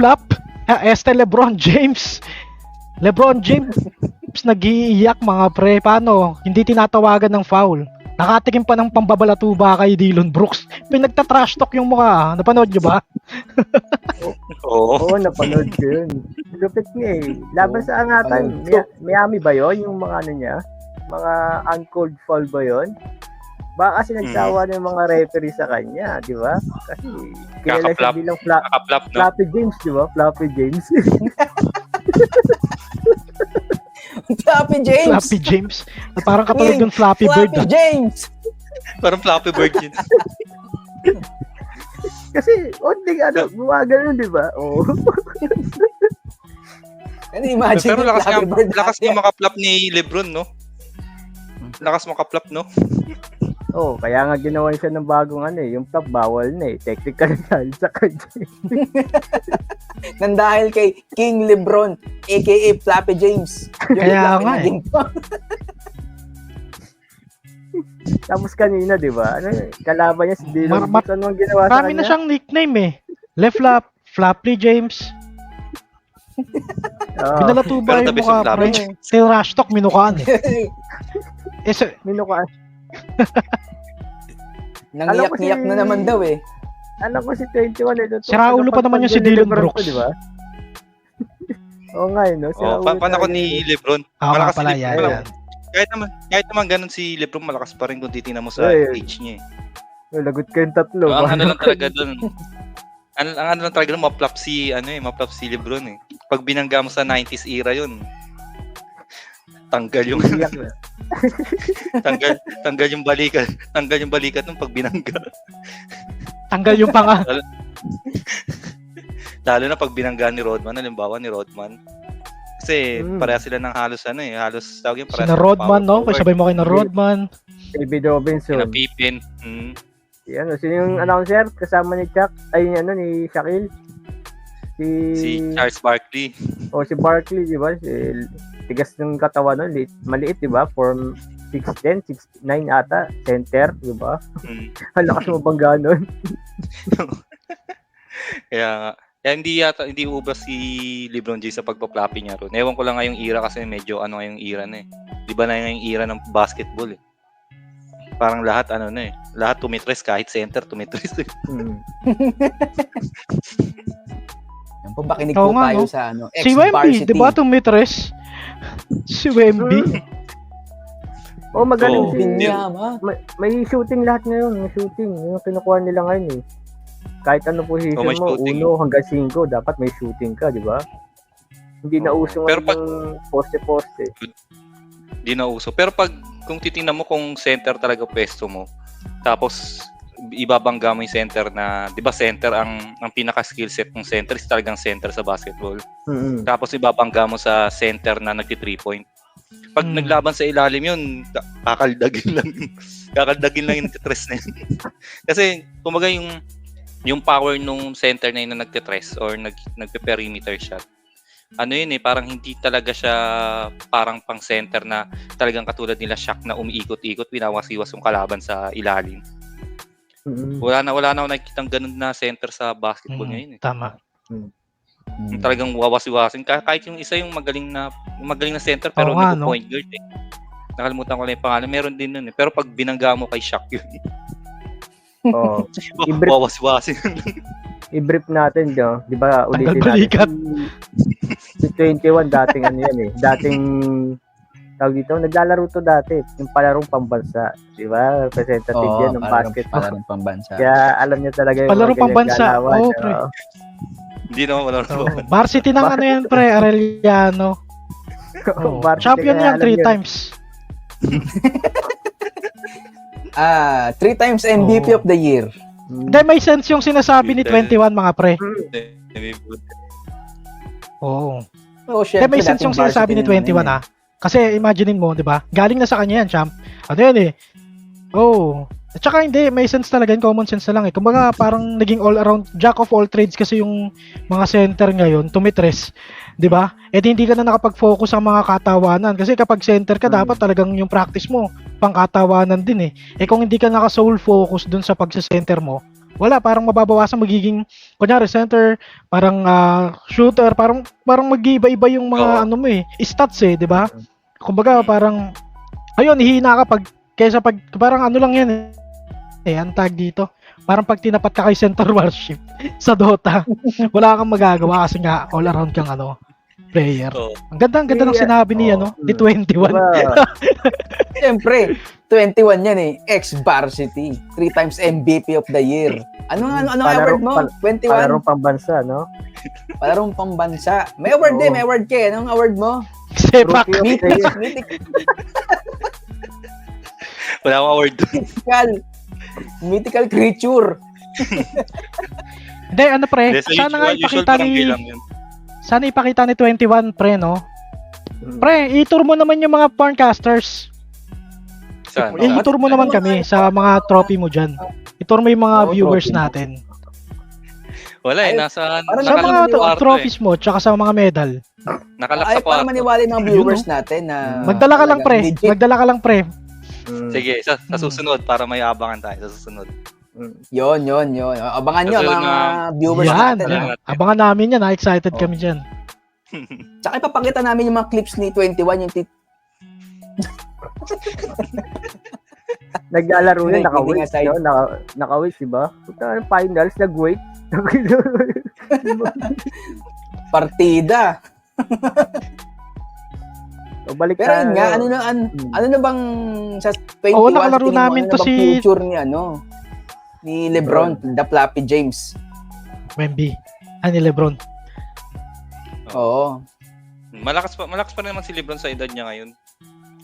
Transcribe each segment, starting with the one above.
flop, LeBron James. LeBron James nag-iiyak mga pre. Paano? Hindi tinatawagan ng foul. Nakatikim pa ng pambabalatuba kay Dillon Brooks. Pinagta-trash talk yung mukha. Napanood nyo ba? Oo, napanood ko yun. Lupit niya eh. Laban sa angatan. Miami ba yun? Yung mga ano niya? Mga uncalled foul ba yun? Baka kasi nagsawa ng mga referee sa kanya, di ba? Kasi kilala siya bilang Kakaplap, no? Floppy James, di ba? Floppy James. Floppy James. Floppy James. Parang katulad ng Flappy Bird. Floppy James. Parang Flappy Bird yun. Kasi, onting gumagano, di ba? Oo. Ano, imagine Pero yung Flappy Bird lakas natin. nga makaplap ni Lebron, no? Lakas makaplap, no? Oh, kaya nga ginawa siya ng bagong yung flop bawal na eh. Technical dahil sa kanya. Nang dahil kay King Lebron, aka Floppy James. Kaya nga eh. Tapos kanina, di ba? Kalaban niya si Dillon Brooks. Ano ang ginawa sa Marami kanya? na siyang nickname eh. Left flop, Floppy James. Pinalatuba Pero yung the best yung mukha Floppy pre. James. Trash talk minukaan eh. Minukaan. Nangiyak-ngiyak na naman daw eh. Alam ko si 21 eh. Siraulo pa naman yung si Dillon Brooks. Di ba? Oo nga no? Panako ni Lebron. Ako nga Malakas pala si yan. Lebron. Kahit naman ganun si Lebron, malakas pa rin kung titingnan mo sa Ay. age niya eh. Lagot kayong tatlo. Ang ano lang talaga doon. Ang ano lang talaga doon, maplap si Lebron eh. Pag binangga mo sa 90s era yun, tanggal yung tanggal yung balikat nung pag binangga. Tanggal yung panga. Lalo na pag binangga ni Rodman, halimbawa ni Rodman. Kasi pareha sila ng halos tawag yung Sina Rodman, no? Kaya sabay mo kayo na Rodman. David Robinson. Sina Pippen. Sino yung announcer kasama ni Chuck? Ay, ni Shaquille? Si Charles Barkley. Si Barkley, di ba? Tigas ng katawan nun. Maliit, di ba? Form 6'10", 6'9 ata. Center, di ba? Ang lakas mo bang ganon? Kaya hindi ubras si LeBron James sa pagpa-floppy niya ron. Ewan ko lang ngayong era kasi medyo ngayong era na eh. Di ba na ngayong era ng basketball eh. Parang lahat lahat tumitres kahit center tumitres. Yan po, makinig Oo po nga, tayo no? sa Si Wemby, di ba tumitres? Si Wemby. Magaling Oo. si... Binyama. May shooting lahat ngayon. May shooting. Yung kinukuha nila ngayon eh. Kahit ano position may mo, shooting. 1 hanggang 5, dapat may shooting ka, di ba? Hindi na uso Pero ngayon yung poste-poste. Hindi na uso. Pero kung titingnan mo kung center talaga pwesto mo, tapos ibabangga mo yung center na, di ba center ang pinaka-skill set ng center is talagang center sa basketball. Mm-hmm. Tapos ibabangga mo sa center na nagti-3 point. Pag naglaban sa ilalim yun, kakaldagin lang yung nagtitres na yun. Kasi, kumaga yung power nung center na yun na nagtitres or nagpe-perimeter shot, yun eh, parang hindi talaga siya parang pang center na talagang katulad nila Shaq na umiikot-ikot, pinawasiwas yung kalaban sa ilalim. Mm-hmm. Wala na ako nakikitang ganun na center sa basketball ngayon eh. Tama. Yung talagang wawasiwasin. Kahit yung isa yung magaling na center pero nag-point guard eh. Nakalimutan ko lang yung pangalan. Meron din nun eh. Pero pag binangga mo kay Shaq yun. Wawasiwasin. I-brief natin, no? Di ba, ulitin balikat. natin. Si 21, dating yan eh. Dating, tawag dito, naglalaro to dati. Yung palarong pambansa. Di ba? Representative yan ng basketball. Palarong pambansa. Kaya alam niya talaga yung Palarong pambansa. Pre. Hindi naman wala. Varsity ng yan, pre. Arellano. Champion yan 3 times. 3 times MVP of the year. Hindi, may sense yung sinasabi ni 21, mga pre. Oo. Hindi, may sense yung sinasabi ni 21, ha. Kasi imaginein mo, di ba? Galing na sa kanya yan, champ. Ano yan eh. At saka hindi, may sense talaga, common sense na lang eh. Kumbaga parang naging all around, jack of all trades kasi yung mga center ngayon, tumitres. Di ba? Hindi ka na nakapag-focus sa mga katawanan. Kasi kapag center ka, dapat talagang yung practice mo, pang katawanan din eh. Kung hindi ka naka-sole focus dun sa pagsa-center mo, Wala, parang mababawasan magiging kunyari center, parang shooter, parang mag-iiba-iba yung mga Oo. stats 'di ba? Kumbaga parang ayun, hihina ka kaysa parang lang yan ang tag dito. Parang pag tinapat ka kay center warship sa Dota, wala kang magagawa kasi nga all around kang player. Oo. Ang ganda ng sinabi ni ni 21. Diba? Siyempre, 21 yan ex-varsity. 3 times MVP of the year. Ano award mo? 21? Palarong pambansa, no? Palarong pambansa. May award Oo. may award ka Anong award mo? Sepak. Rookie of the year. Wala akong award doon. Mythical creature. Hindi, pre, Hindi, sana nga usual ipakita barangay lang yun. sana ipakita ni 21, pre, no? Mm. Pre, i-tour mo naman yung mga porncasters. Saan? I-tour mo naman kami sa mga trophy mo dyan. I-tour mo yung mga Oo, viewers trophy. natin. Wala Ay, nasa parang Sa nakalap mga sa kwarto trophies mo, tsaka sa mga medal. Nakalap Ay, sa para kwarto. maniwala yung mga viewers natin na Magdala ka lang, pre. legit. Magdala ka lang, pre. Sige, sa susunod para may abangan tayo sa susunod. Yon. Abangan nyo Kasi mga viewers Yan. natin. Yan. Abangan namin yan. Excited kami dyan. Tsaka ipapakita namin yung mga clips ni 21 yung Naglalaro Hindi, yun, naka-wait. kidding aside. No? Naka-wait, diba? Punta finals, nag-wait. partida. O balik Pero yun nga, ano na bang sa 21 Oo, nakalaro tingin mo, namin ano to na bang si- future ni LeBron, the Flappy James. Wemby. Ni Lebron. Oo. Malakas pa naman si LeBron sa edad niya ngayon.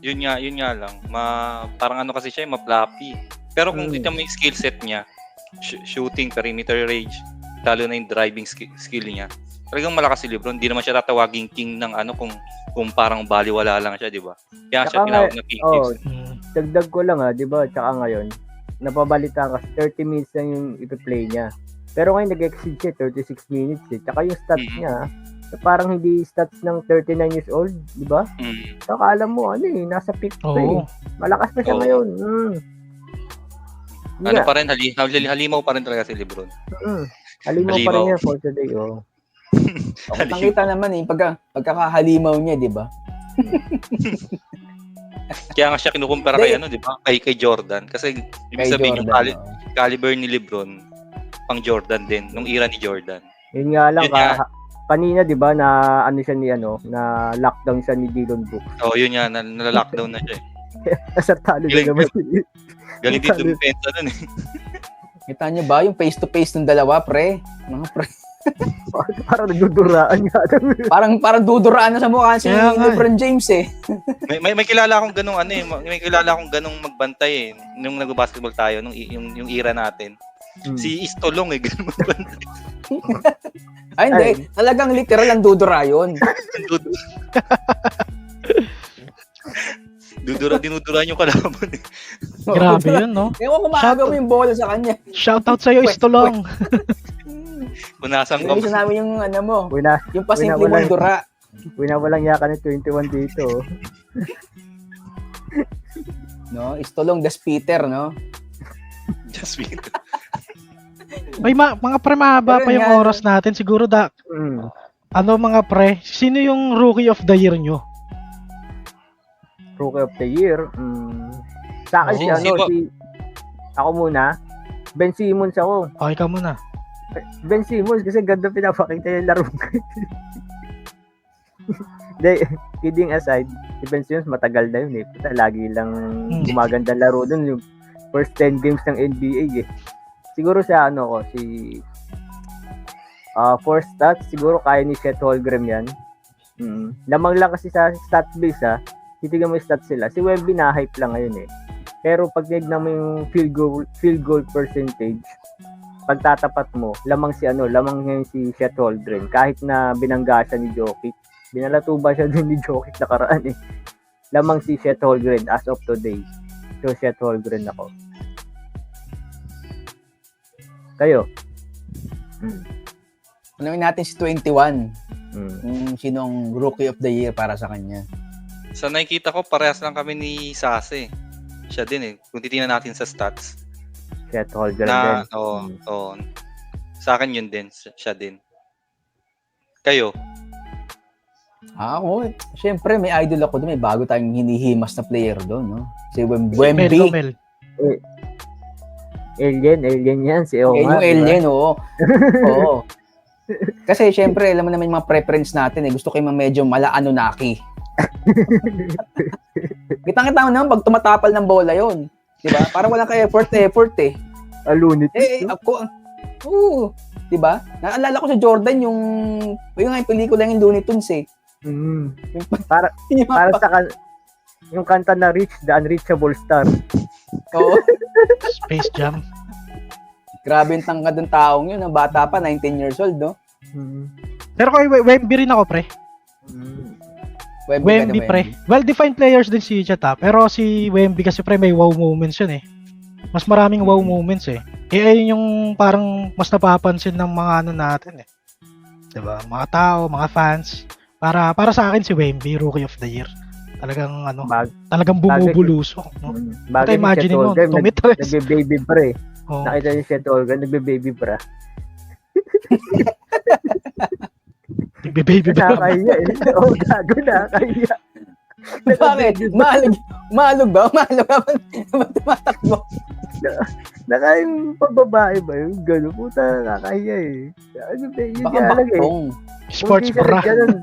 Yun nga lang. Parang kasi siya, ma-floppy. Pero kung kita mo yung skill set niya, shooting, perimeter range, lalo na yung driving skill niya. Talagang malakas si LeBron. Hindi naman siya tatawaging king ng kung parang baliwala lang siya, di ba? Kaya siya Tsaka tinawag na king. Dagdag ko lang diba? Tsaka ngayon, napabalita kasi 30 minutes lang yung ipi-play niya. Pero ngayon nag-exceed siya 36 minutes Tsaka yung stats niya, parang hindi stats ng 39 years old, di ba? Saka alam mo, nasa peak pa Oo. Malakas pa siya ngayon. Pa rin, halimaw pa rin talaga si LeBron. Halimaw pa rin yan for today, Nakita naman pagkakahalimaw niya, di ba? Kaya nga siya kinukumpara kay di ba? Kay Jordan. Kasi ibig sabihin yung caliber ni LeBron pang Jordan din, nung era ni Jordan. Yun nga lang, kanina, di ba, na siya na lockdown siya ni Dillon Brooks. Yun nga, na-lockdown na siya Nasa talo na naman. Galing din dumipensa nun Kita niyo ba yung face-to-face ng dalawa, pre? Mga pre. Parang nagduduraan nga. parang duduraan na sa mukha si Kaya nga, LeBron James may kilala akong ganung may kilala akong ganung magbantay nung nag-basketball tayo nung yung era natin. Si Istolong ganun magbantay. Ay, hindi. Talagang literal ang dudura yun. Dinudura yung kalaban Grabe yun, no? Ewan ko maagaw mo yung bola sa kanya. Shoutout sa'yo, Istolong. Punasan ka. Nagisa namin yung mo. Wala, Yung pasimple mong dura. walang yaka ni 21 dito. No? Istolong das Peter, no? Just wait. May mga pre, mahaba Pero pa yung nga, oras natin. Siguro mga pre, sino yung rookie of the year nyo? Rookie of the year. Sa akin ako muna. Ben Simmons ako. Okay ka muna. Ben Simmons kasi ganda pinapakita yung laro. Hindi, kidding aside, si Ben Simmons matagal na yun lagi lang gumaganda laro dun yung first 10 games ng NBA Siguro sa for stats, siguro kaya ni Chet Holmgren yan. Lamang lang kasi sa stat base titignan mo yung stats sila. Si Wemby na-hype lang ngayon Pero pag tignan mo yung field goal percentage, pagtatapat mo, lamang ngayon si Chet Holmgren. Kahit na binangga siya ni Jokic. Binalatuba siya din ni Jokic nakaraan Lamang si Chet Holmgren as of today. So, Chet Holmgren ako. Kayo? Alamin natin si 21. Sinong rookie of the year para sa kanya. Sa nakikita ko, parehas lang kami ni Sase. Siya din Kung titingnan natin sa stats. Chet Holmgren din. Na, sa akin yun din, siya din. Kayo? Ako, syempre may idol ako doon, may bago tayong hinihimas na player doon, no? Si Mel Wemby. Lomel. Alien yan, si Eh, Omar. yung alien, oo. Oo. Kasi syempre, alam mo naman yung mga preference natin eh. Gusto ko yung medyo mala-Anunnaki. Kitang-kita mo naman pag tumatapal ng bola yon, di ba? Parang walang ka-effort eh. Alunit. Ako, di ba? Naalala ko sa Jordan yung nga yung pelikula yung Looney Tunes eh. Para sa yung kanta na Reach, The Unreachable Star. Oo. Space Jam. Grabe yung tangkad ng taong yun. Ang bata pa, 19 years old, no? Pero kay Wemby rin ako, pre. Wemby, pre. Well-defined players din si Chet, pero si Wemby kasi, pre, may wow moments yun eh. Mas maraming wow moments eh. Ayun yung parang mas napapansin ng mga ano natin eh. 'Di ba? Mga tao, mga fans. Para sa akin si Wemby, Rookie of the Year. Talagang talagang bumubuluso. No? Bagay ni Imagine Chet mo, Holmgren, tumitres. nagbe-baby bra eh. Oh. Nakita ni Chet Holmgren, nagbe-baby bra. Nagbe-baby ba? Nakakahiya eh. Oo, gago, nakakahiya. Bakit? Maalog ba? Maalog ka ba? Tumatakbo. Yung pababae ba yun? Gano'n, puta, nakakahiya eh. Ano ba yun? Baka Alag eh. bakong. Sports Kung di siya bra. nagganon.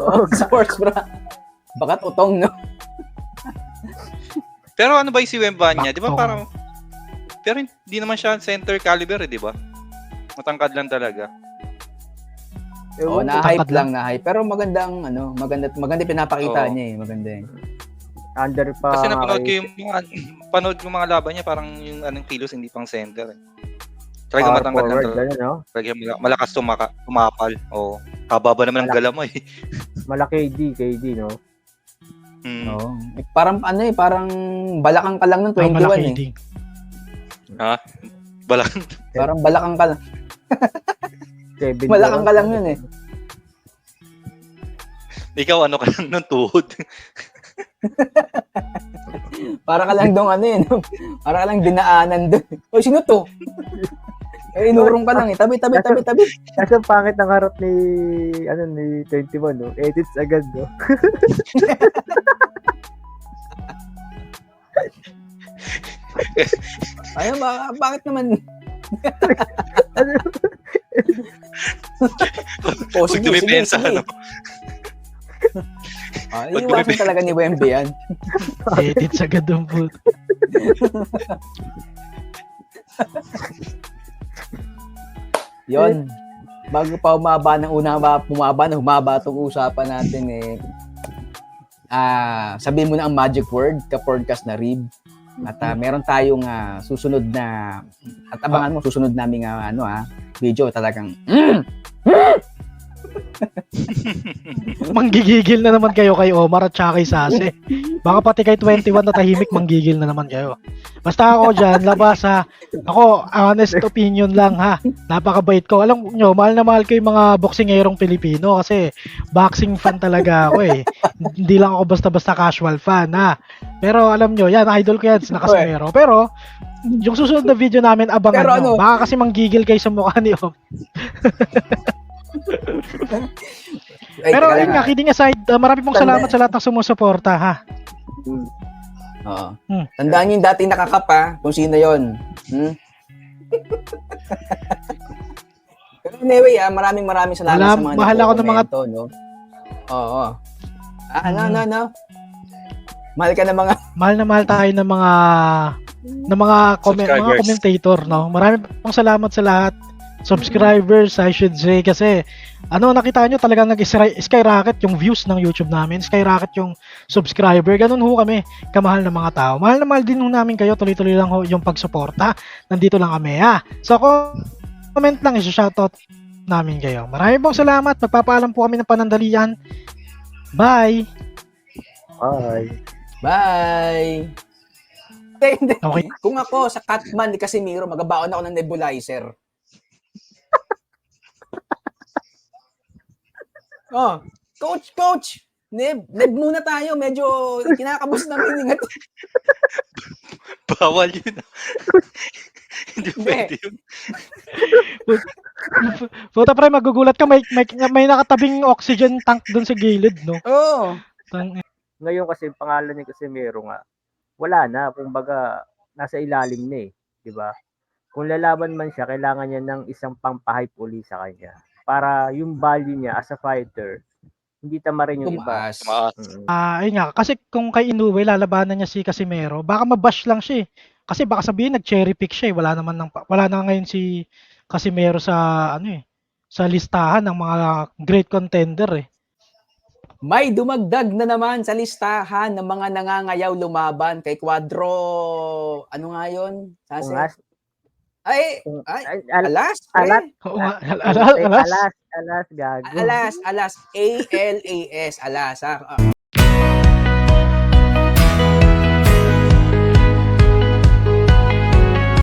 Oo, Sports bra. Bakat utong, no? Pero ano ba yung si Wembanyama? Di ba Baktong. parang... Pero hindi naman siya center caliber eh, di ba? Matangkad lang talaga. Oo, Ewan ko. na-hype Tangkad lang, na-hype. Pero maganda pinapakita Oo. niya eh. Maganda eh. Under pa. Kasi napanood ko yung mga laban niya, parang yung anong kilos hindi pang center eh. Talaga Power matangkad lang forward, talaga. gano'n, no? Talaga malakas tumapal. Oo. Kababa naman ng gala mo eh. Malaki KD, no? Oo. Parang parang balakang ka lang ng 21 Malaki eh. ding. Balang. Parang balakang ka lang. 7 Balakang ka lang yun eh. Ikaw ano ka lang ng tuhod. Para ka lang dong no? Para ka lang dinaanan doon. O, sino to? Inurong ka lang eh. Tabi. Kasi ang pangit ng harap ni 21, no? Edits agad, no? Ayun, bakit naman? Pag dumipensa, ano? Iiwasan talaga ni Wemby yan. Edit sa gadong po. Yon. Bago pa humaba itong usapan natin eh. Sabihin mo na ang magic word ka-podcast na Rib. At meron tayong susunod na at abangan mo susunod naming video talagang Manggigigil na naman kayo kay Omar at saka kay Sase. Baka pati kay 21 na tahimik manggigil na naman kayo. Basta ako dyan, labas ha. Ako, honest opinion lang ha. Napakabait ko. Alam nyo, mahal na mahal ko yung mga boksingerong Pilipino kasi boxing fan talaga ako eh. Hindi lang ako basta-basta casual fan ha. Pero alam nyo, yan, idol ko yan, si Nakasimero. Pero, yung susunod na video namin, abangan Pero nyo. Baka kasi manggigil kayo sa mukha ni Om. Pero yun nga, kidding aside, marami pong salamat sa lahat ng sumusuporta ha. Oo. Tandaan niyo yung dating nakakap kung sino yon. Pero anyway, maraming salamat sa mga mahal ako ng mga no? Oo. No. Mahal ka ng mga mahal na mahal tayo ng mga commentator, no. Marami pong salamat sa lahat. Subscribers, I should say, kasi nakita nyo talagang nag-skyrocket yung views ng YouTube namin, skyrocket yung subscriber, ganun ho kami kamahal ng mga tao. Mahal na mahal din ho namin kayo, tuloy-tuloy lang ho yung pagsuporta. Nandito lang kami ha. So comment lang, isa-shoutout namin kayo. Maraming pong salamat, magpapaalam po kami ng panandalian. Bye! Bye! Okay. Kung ako sa Catman ni Casimiro, magabaon ako ng nebulizer. Coach! Neb muna tayo. Medyo kinakabos ng hiningat. Bawal yun. Hindi pwede yun. Puta pre, magugulat ka, may nakatabing oxygen tank doon sa gilid, no? Oo. Ngayon kasi pangalan ni Casimero nga, wala na, kumbaga nasa ilalim na eh, 'di ba? Kung lalaban man siya, kailangan niya ng isang pampahype uli sa kanya para yung value niya as a fighter hindi tamarin yung iba. Tumaas. Ayun nga, kasi kung kay Inoue lalabanan niya si Casimero, baka mabash lang siya eh. Kasi baka sabihin nag-cherry pick siya eh. Wala na ngayon si Casimero sa ano eh, sa listahan ng mga great contender eh. May dumagdag na naman sa listahan ng mga nangangayaw lumaban kay Quadro. Ano nga yun? Ungas, Ay, alas. alas, Oo nga, alas, gago. Alas. A-L-A-S. Alas.